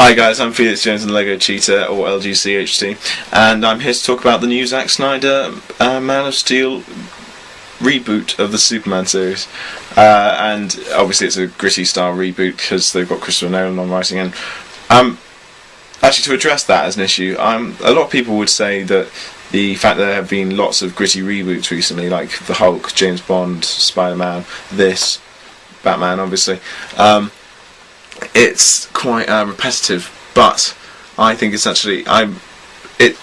Hi guys, I'm Felix Jones and Lego Cheetah, or LGCHT, and I'm here to talk about the new Zack Snyder Man of Steel reboot of the Superman series. And obviously it's a gritty style reboot because they've got Christopher Nolan on writing. And actually, to address that as an issue, a lot of people would say that the fact that there have been lots of gritty reboots recently, like the Hulk, James Bond, Spider-Man, this, Batman obviously, it's quite repetitive, but I think it's actually it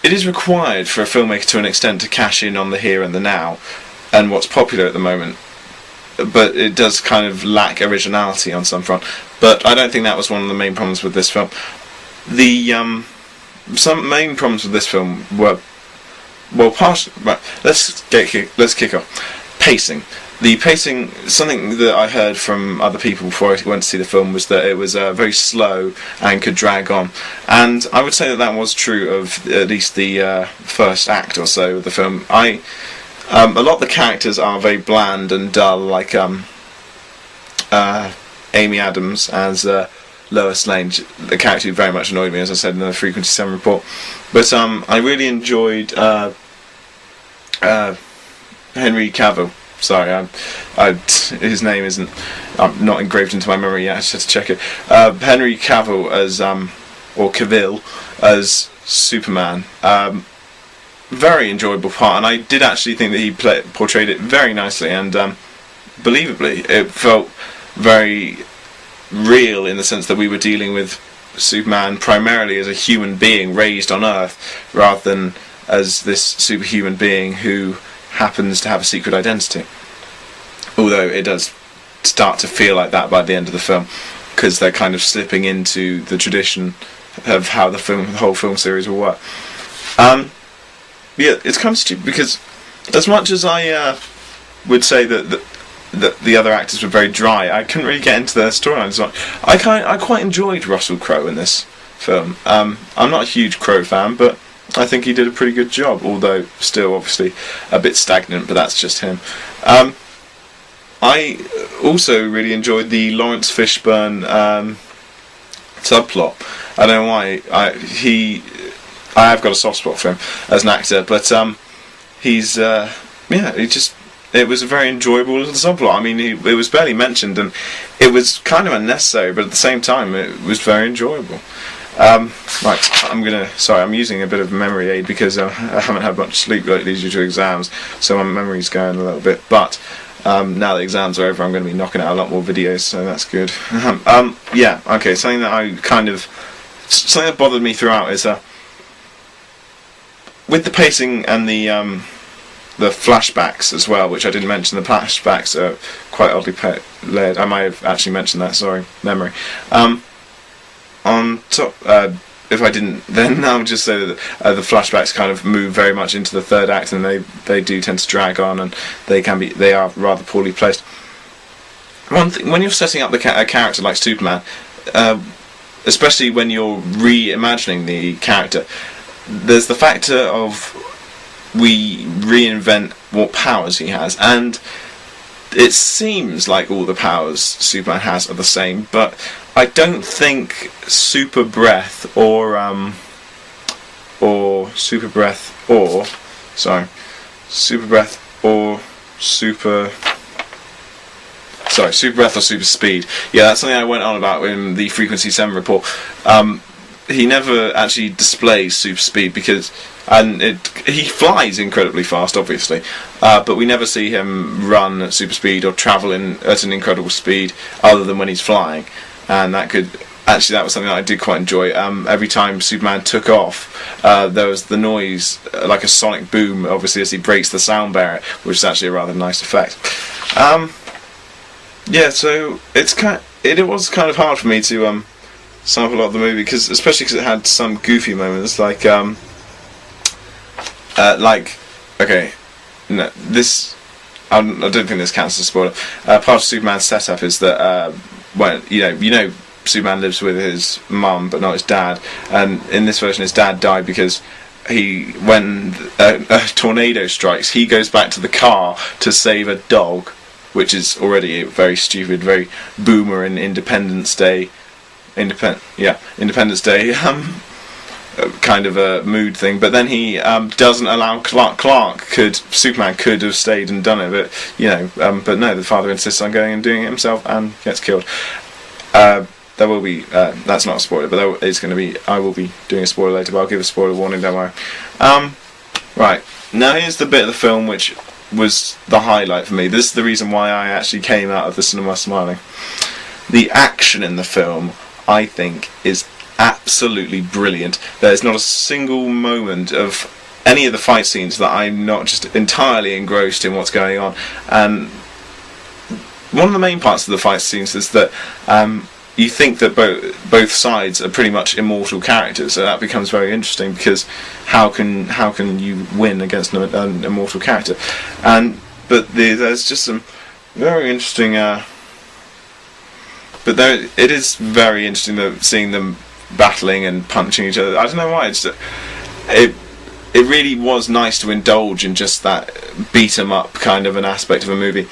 is required for a filmmaker to an extent to cash in on the here and the now and what's popular at the moment, but it does kind of lack originality on some front. But I don't think that was one of the main problems with this film. Some main problems with this film were, well, partially. Right, let's kick off. Pacing. The pacing, something that I heard from other people before I went to see the film, was that it was very slow and could drag on. And I would say that was true of at least the first act or so of the film. A lot of the characters are very bland and dull, like Amy Adams as Lois Lane, the character who very much annoyed me, as I said in the Frequency 7 report. But I really enjoyed Henry Cavill. Sorry, his name isn't not engraved into my memory yet. I just had to check it. Henry Cavill as or Cavill as Superman. Very enjoyable part, and I did actually think that he portrayed it very nicely and believably. It felt very real in the sense that we were dealing with Superman primarily as a human being raised on Earth, rather than as this superhuman being who happens to have a secret identity. Although it does start to feel like that by the end of the film, because they're kind of slipping into the tradition of how the whole film series will work. Yeah, it's kind of stupid because as much as I would say that the other actors were very dry, I couldn't really get into their storylines. I quite enjoyed Russell Crowe in this film. I'm not a huge Crowe fan, but I think he did a pretty good job, although still obviously a bit stagnant, but that's just him. I also really enjoyed the Lawrence Fishburne subplot. I don't know why. I have got a soft spot for him as an actor, but it was a very enjoyable little subplot. I mean, it was barely mentioned, and it was kind of unnecessary, but at the same time, it was very enjoyable. Right, I'm using a bit of a memory aid because I haven't had much sleep lately due to exams, so my memory's going a little bit, but now the exams are over, I'm going to be knocking out a lot more videos, so that's good. Yeah, okay, something that bothered me throughout is with the pacing and the flashbacks as well, which I didn't mention. The flashbacks are quite oddly layered. I might have actually mentioned that, sorry, memory. On top, if I didn't, then I'll just say that the flashbacks kind of move very much into the third act, and they do tend to drag on, and they are rather poorly placed. One thing, when you're setting up a character like Superman, especially when you're reimagining the character, there's the factor of we reinvent what powers he has, and it seems like all the powers Superman has are the same, but I don't think super breath or super speed. Yeah, that's something I went on about in the Frequency 7 report. He never actually displays super speed because he flies incredibly fast, obviously, but we never see him run at super speed or travel at an incredible speed other than when he's flying. And that was something that I did quite enjoy. Every time Superman took off, there was the noise, like a sonic boom, obviously, as he breaks the sound barrier, which is actually a rather nice effect. Yeah, so it was kind of hard for me to sum up a lot of the movie, especially because it had some goofy moments, like okay, no, this I don't think this counts as a spoiler. Part of Superman's setup is that when you know Superman lives with his mum but not his dad, and in this version his dad died because when a tornado strikes, he goes back to the car to save a dog, which is already very stupid, very boomer and Independence Day Independence Day kind of a mood thing, but then he doesn't allow Superman could have stayed and done it, but but no, the father insists on going and doing it himself and gets killed. There will be that's not a spoiler, but it's going to be, I will be doing a spoiler later, but I'll give a spoiler warning, don't worry. Right, now here's the bit of the film which was the highlight for me. This is the reason why I actually came out of the cinema smiling. The action in the film, I think, is absolutely brilliant. There's not a single moment of any of the fight scenes that I'm not just entirely engrossed in what's going on. And one of the main parts of the fight scenes is that you think that both sides are pretty much immortal characters, so that becomes very interesting, because how can you win against an immortal character? But there's just some very interesting. It is very interesting seeing them battling and punching each other. I don't know why. It really was nice to indulge in just that beat 'em up kind of an aspect of a movie.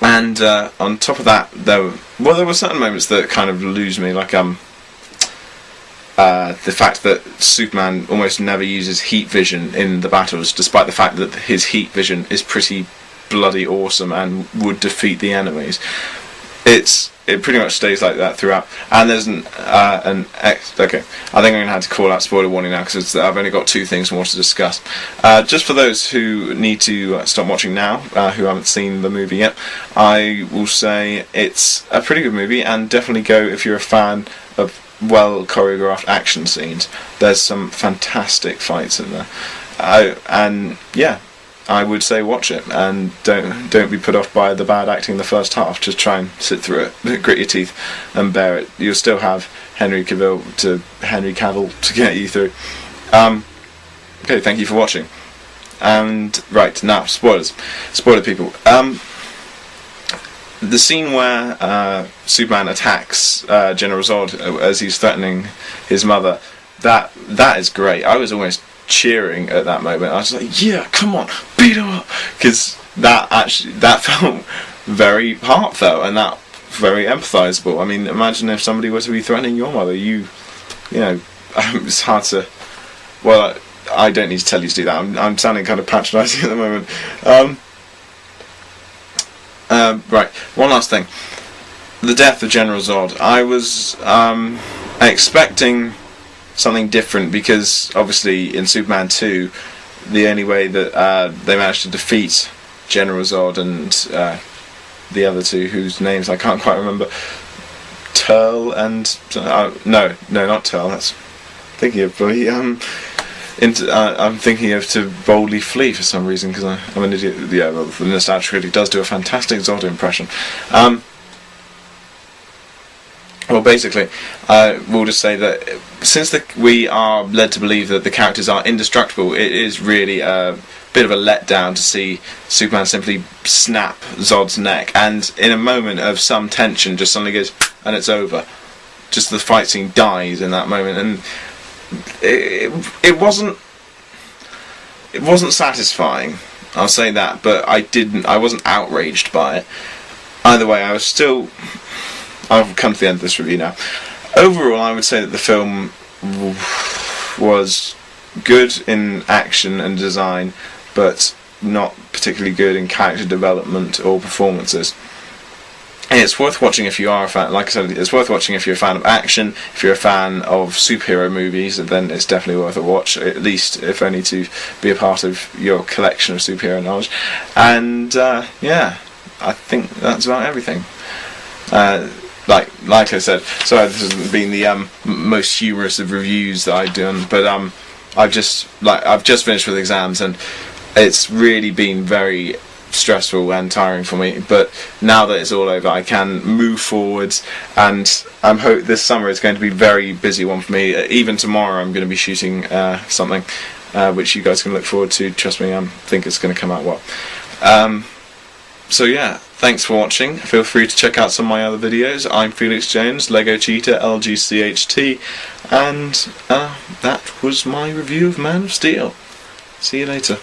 And on top of that, there were certain moments that kind of lose me, like the fact that Superman almost never uses heat vision in the battles, despite the fact that his heat vision is pretty bloody awesome and would defeat the enemies. It pretty much stays like that throughout. And there's okay, I think I'm going to have to call out spoiler warning now, because I've only got two things more to discuss. Just for those who need to stop watching now, who haven't seen the movie yet, I will say it's a pretty good movie, and definitely go if you're a fan of well choreographed action scenes. There's some fantastic fights in there, and yeah, I would say watch it, and don't be put off by the bad acting in the first half. Just try and sit through it, grit your teeth and bear it. You'll still have Henry Cavill to get you through. Okay, thank you for watching. And right, now spoiler people. The scene where Superman attacks General Zod as he's threatening his mother, that is great. I was almost cheering at that moment. I was like, yeah, come on, beat him up, because that felt very heartfelt and that very empathizable. I mean, imagine if somebody were to be threatening your mother. You know, it's hard to. Well, I don't need to tell you to do that. I'm sounding kind of patronising at the moment. Right, one last thing. The Death of General Zod. I was expecting something different, because obviously in Superman 2 the only way that they managed to defeat General Zod and the other two, whose names I can't quite remember, Turl and no, not Turl, that's thinking of I'm thinking of To Boldly Flee for some reason, because I'm an idiot. Yeah, well, the Nostalgia Critic does do a fantastic Zod impression. Well, basically, we'll just say that since we are led to believe that the characters are indestructible, it is really a bit of a letdown to see Superman simply snap Zod's neck, and in a moment of some tension just suddenly goes, and it's over. Just the fight scene dies in that moment, and it wasn't satisfying, I'll say that, but I wasn't outraged by it. Either way, I've come to the end of this review now. Overall, I would say that the film was good in action and design, but not particularly good in character development or performances. And it's worth watching if you are a fan. Like I said, it's worth watching if you're a fan of action. If you're a fan of superhero movies, then it's definitely worth a watch, at least if only to be a part of your collection of superhero knowledge. And yeah, I think that's about everything. Like I said, sorry this hasn't been the most humorous of reviews that I've done, but I've just finished with exams, and it's really been very stressful and tiring for me. But now that it's all over, I can move forwards, and I hope this summer is going to be a very busy one for me. Even tomorrow I'm going to be shooting something which you guys can look forward to. Trust me, I think it's going to come out well. So yeah, thanks for watching. Feel free to check out some of my other videos. I'm Felix Jones, Lego Cheetah, LGCHT, and that was my review of Man of Steel. See you later.